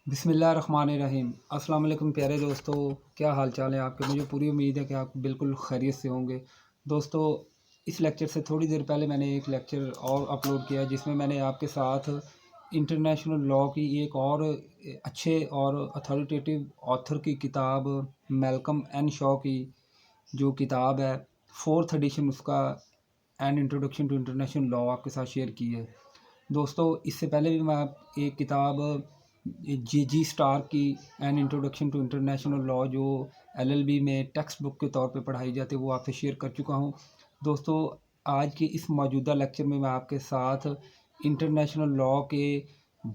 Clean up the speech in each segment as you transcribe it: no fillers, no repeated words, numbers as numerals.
बिस्मिल्लाहिर्रहमानिर्रहीम। अस्सलाम वालेकुम प्यारे दोस्तों, क्या हाल चाल है आपके। मुझे पूरी उम्मीद है कि आप बिल्कुल खैरियत से होंगे। दोस्तों, इस लेक्चर से थोड़ी देर पहले मैंने एक लेक्चर और अपलोड किया जिसमें मैंने आपके साथ इंटरनेशनल लॉ की एक और अच्छे और अथॉरिटेटिव ऑथर की किताब मैल्कम एन शॉ की जो किताब है, फोर्थ एडिशन उसका, an introduction to international law, आपके साथ शेयर की है। दोस्तों, इससे पहले भी मैं एक किताब जी स्टार की an introduction to international law जो एलएलबी में टेक्स्ट बुक के तौर पे पढ़ाई जाती है वो आपसे शेयर कर चुका हूँ। दोस्तों, आज के इस मौजूदा लेक्चर में मैं आपके साथ इंटरनेशनल लॉ के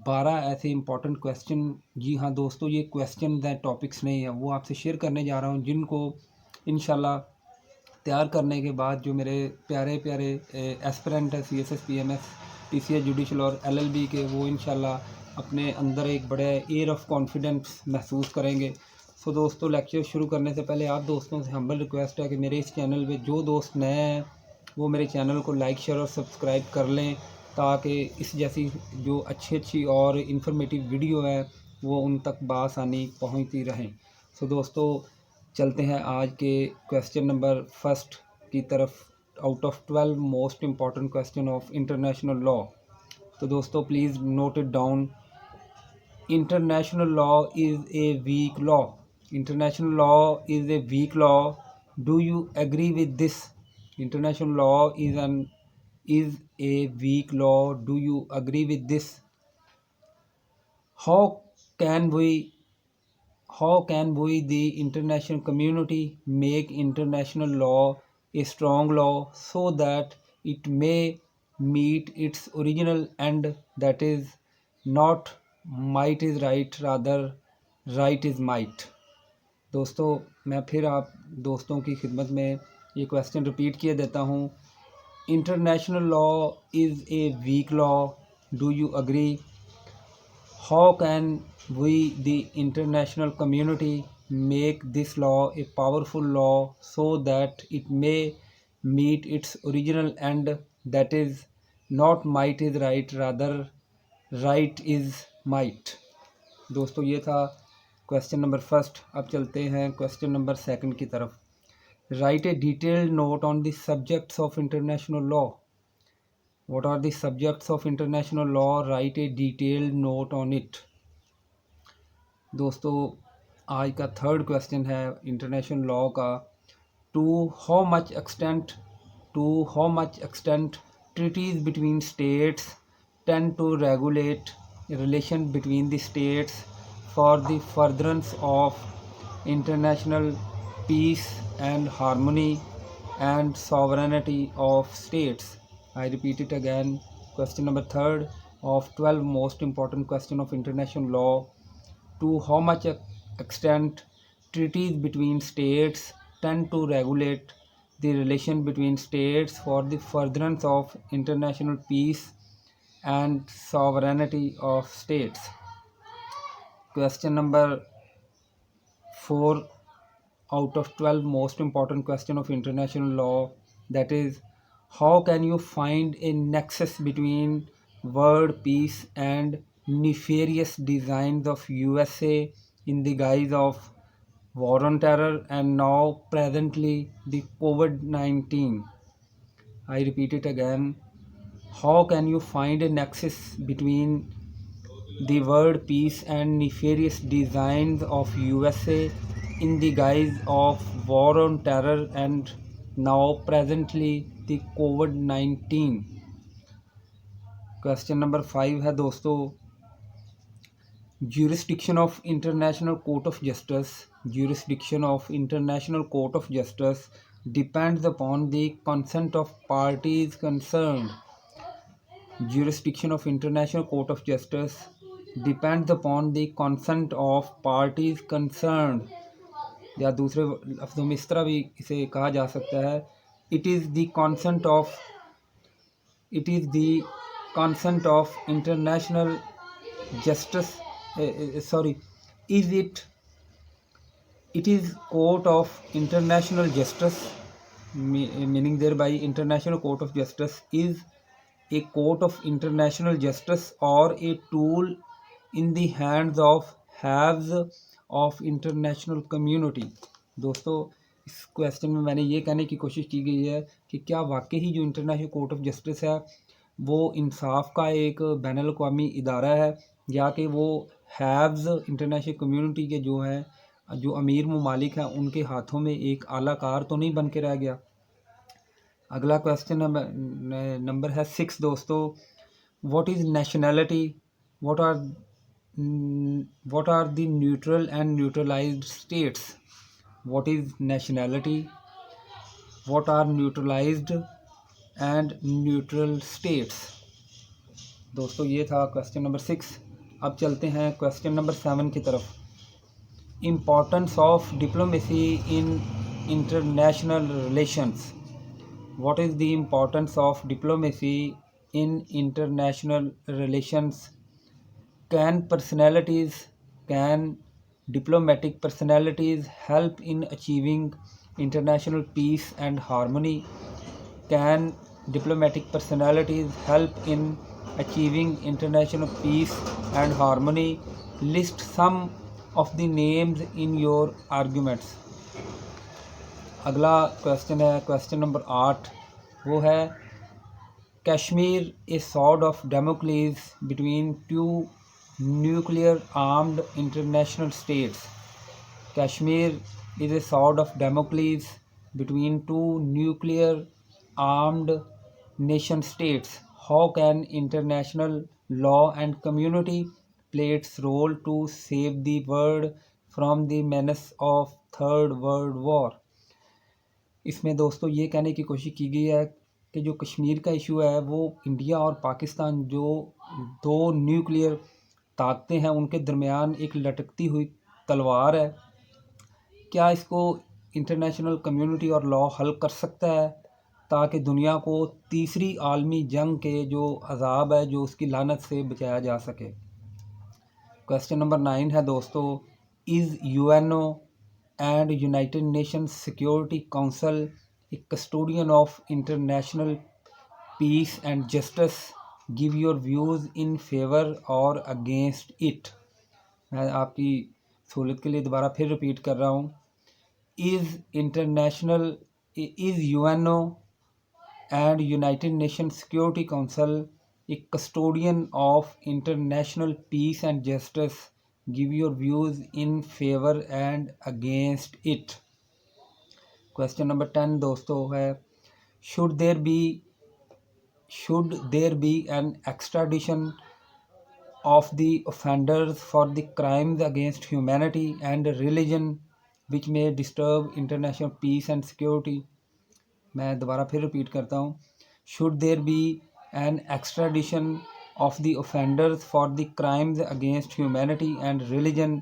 12 ऐसे इंपॉर्टेंट क्वेश्चन, जी हाँ दोस्तों, ये क्वेश्चन हैं, टॉपिक्स नहीं है, वो आपसे शेयर करने जा रहा हूँ, जिनको इंशाल्लाह तैयार करने के बाद जो मेरे प्यारे प्यारे एस्पिरेंट है सीएसएस पीएमएस टीसीएस जुडिशल और एलएलबी के, वो इंशाल्लाह अपने अंदर एक बड़े एयर ऑफ कॉन्फिडेंस महसूस करेंगे। सो दोस्तों, लेक्चर शुरू करने से पहले आप दोस्तों से हम्बल रिक्वेस्ट है कि मेरे इस चैनल पे जो दोस्त नए हैं वो मेरे चैनल को लाइक शेयर और सब्सक्राइब कर लें, ताकि इस जैसी जो अच्छी और इन्फॉर्मेटिव वीडियो है वो उन तक बआसानी पहुंचती रहें। सो दोस्तों, चलते हैं आज के क्वेश्चन नंबर फर्स्ट की तरफ, out of 12 most important question of international law. तो दोस्तों, please note it down. International law is a weak law. International law is a weak law. Do you agree with this? International law is a weak law. Do you agree with this? How can we the international community make international law a strong law so that it may meet its original end, that is not might is right, rather right is might। दोस्तों, मैं फिर आप दोस्तों की खिदमत में ये question repeat किए देता हूँ। International law is a weak law, do you agree? How can we, the international community, make this law a powerful law so that it may meet its original end, that is not might is right, rather right is might। दोस्तों, ये था question number first. अब चलते हैं question number second की तरफ। Right A detailed note on the subjects of international law. What are the subjects of international law? Write a detailed note on it। दोस्तों, आज का थर्ड क्वेश्चन है international law का। To how much extent treaties between states tend to regulate relation between the states for the furtherance of international peace and harmony and sovereignty of states. I repeat it again. Question number third of 12 most important question of international law. To how much extent treaties between states tend to regulate the relation between states for the furtherance of international peace and sovereignty of states? Question number 4 out of 12 most important question of international law, that is, how can you find a nexus between world peace and nefarious designs of USA in the guise of war on terror and now presently the COVID-19? I repeat it again. How can you find a nexus between the world peace and nefarious designs of USA in the guise of war on terror and now presently the COVID-19? Question number 5 है दोस्तों, jurisdiction of international court of justice depends upon the consent of parties concerned. Jurisdiction of international court of justice depends upon the consent of parties concerned, या दूसरे लफ्ज़ों में इस तरह भी इसे कहा जा सकता है, it is the consent of international justice, it is court of international justice, meaning thereby international court of justice is a court of international justice or a tool in the hands of haves of international community. दोस्तों इस question में मैंने ये कहने की कोशिश की गई है कि क्या वाकई ही जो इंटरनेशनल कोर्ट ऑफ जस्टिस है वो इंसाफ का एक बैनुल अक़वामी इदारा है, या कि वो हैव्स इंटरनेशनल कम्युनिटी के जो हैं, जो अमीर ममालिक हैं, उनके हाथों में एक आला कार तो नहीं बन के रह गया। अगला क्वेश्चन नंबर है 6 दोस्तों। What is nationality? What are the neutral and neutralized states? What is nationality? What are neutralized and neutral states? दोस्तों ये था क्वेश्चन नंबर 6। अब चलते हैं क्वेश्चन नंबर 7 की तरफ। Importance of diplomacy in international relations. What is the importance of diplomacy in international relations? Can diplomatic personalities help in achieving international peace and harmony? Can diplomatic personalities help in achieving international peace and harmony? List some of the names in your arguments. अगला question है question number 8। वो है Kashmir a sword of Damocles between two nuclear armed international states. Kashmir is a sword of Damocles between two nuclear armed nation states. How can international law and community play its role to save the world from the menace of third world war? इसमें दोस्तों ये कहने की कोशिश की गई है कि जो कश्मीर का इशू है वो इंडिया और पाकिस्तान, जो दो न्यूक्लियर ताकतें हैं, उनके दरमियान एक लटकती हुई तलवार है। क्या इसको इंटरनेशनल कम्युनिटी और लॉ हल कर सकता है ताकि दुनिया को तीसरी आलमी जंग के जो अजाब है, जो उसकी लानत से बचाया जा सके? क्वेश्चन नंबर 9 है दोस्तों। Is UNO and United Nations Security Council a custodian of international peace and justice? Give your views in favor or against it. मैं आपकी सहूलत के लिए दोबारा फिर रिपीट कर रहा हूँ। Is UNO and United Nations Security Council a custodian of international peace and justice? Give your views in favor and against it. Question number 10 दोस्तों है should there be an extradition of the offenders for the crimes against humanity and religion which may disturb international peace and security? मैं दोबारा फिर repeat करता हूँ। should there be an extradition of the offenders for the crimes against humanity and religion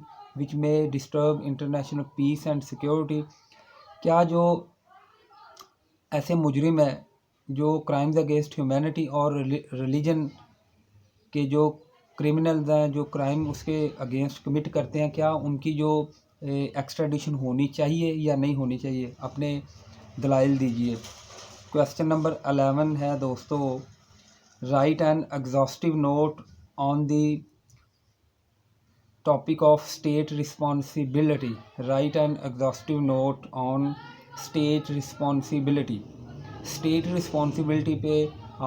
which may disturb international peace and security? क्या जो ऐसे मुजरिम है जो क्राइम्स अगेंस्ट ह्यूमैनिटी और रिलीजन के जो क्रिमिनल्स हैं, जो क्राइम उसके अगेंस्ट कमिट करते हैं, क्या उनकी जो एक्स्ट्राडिशन होनी चाहिए या नहीं होनी चाहिए? अपने दलाइल दीजिए। क्वेश्चन नंबर 11 है दोस्तों। Write an exhaustive note on the topic of state responsibility. Write an exhaustive note on state responsibility. State responsibility पे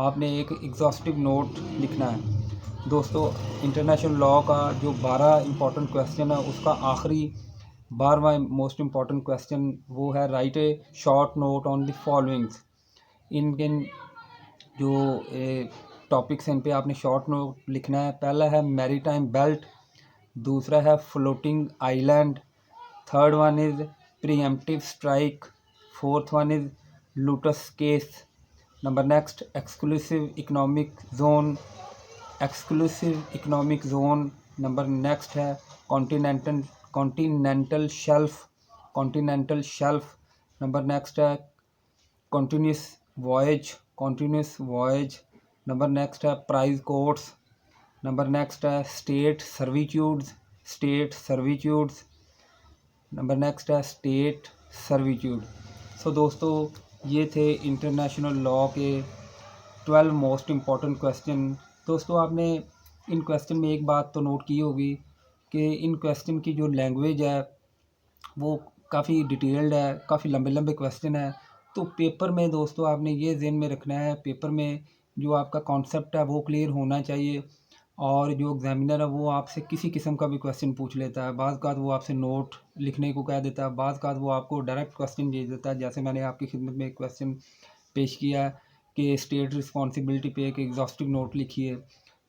आपने एक एग्जॉस्टिव नोट लिखना है। दोस्तों इंटरनेशनल लॉ का जो 12 इम्पॉर्टेंट क्वेश्चन है उसका आखिरी 12वां मोस्ट इम्पॉर्टेंट क्वेश्चन वो है right A short note on the followings. इनके जो टॉपिक्स हैं इन पे आपने शॉर्ट नोट लिखना है। पहला है मैरीटाइम बेल्ट, दूसरा है floating island, third one is pre-emptive strike, fourth one is lotus case. Number next exclusive economic zone. Number next है कॉन्टिनेंटल शेल्फ। नंबर नेक्स्ट है कंटिन्यूस वॉयज। नंबर नेक्स्ट है prize courts. Number next है state servitudes. Number next है state servitude. सो दोस्तों ये थे international law के 12 most important question. दोस्तों आपने इन क्वेश्चन में एक बात तो नोट की होगी कि इन क्वेश्चन की जो लैंग्वेज है वो काफ़ी डिटेल्ड है, काफ़ी लंबे लंबे क्वेश्चन है। तो पेपर में दोस्तों आपने ये ज़हन में रखना है, पेपर में जो आपका कॉन्सेप्ट है वो क्लियर होना चाहिए। और जो एग्ज़ामिनर है वो आपसे किसी किस्म का भी क्वेश्चन पूछ लेता है। बाज़-औक़ात वो आपसे नोट लिखने को कह देता है, बाज़-औक़ात वो आपको डायरेक्ट क्वेश्चन भेज देता है। जैसे मैंने आपकी खिदमत में एक क्वेश्चन पेश किया है कि स्टेट रिस्पॉन्सिबिलिटी पे एक एग्ज़ॉस्टिव नोट लिखिए।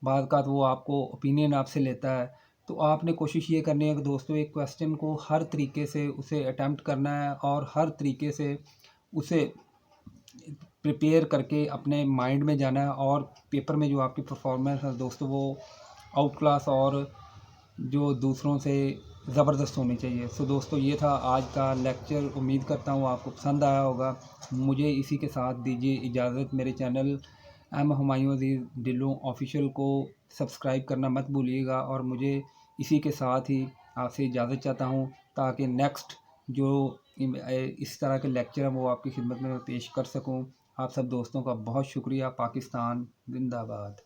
बाज़-औक़ात वो आपको ओपिनियन आपसे लेता है। तो आपने कोशिश ये करनी है कि दोस्तों एक क्वेश्चन को हर तरीके से उसे अटेम्प्ट करना है और हर तरीके से उसे प्रिपेयर करके अपने माइंड में जाना है, और पेपर में जो आपकी परफॉर्मेंस है दोस्तों वो आउट क्लास और जो दूसरों से ज़बरदस्त होनी चाहिए। सो दोस्तों ये था आज का लेक्चर, उम्मीद करता हूँ आपको पसंद आया होगा। मुझे इसी के साथ दीजिए इजाज़त। मेरे चैनल एम हुमायूं अज़ीज़ ढिल्लों ऑफिशियल को सब्सक्राइब करना मत भूलिएगा, और मुझे इसी के साथ ही आपसे इजाज़त चाहता हूँ, ताकि नेक्स्ट जो इस तरह के लेक्चर हैं वो आपकी खिदमत में मैं पेश कर सकूँ। आप सब दोस्तों का बहुत शुक्रिया। पाकिस्तान जिंदाबाद।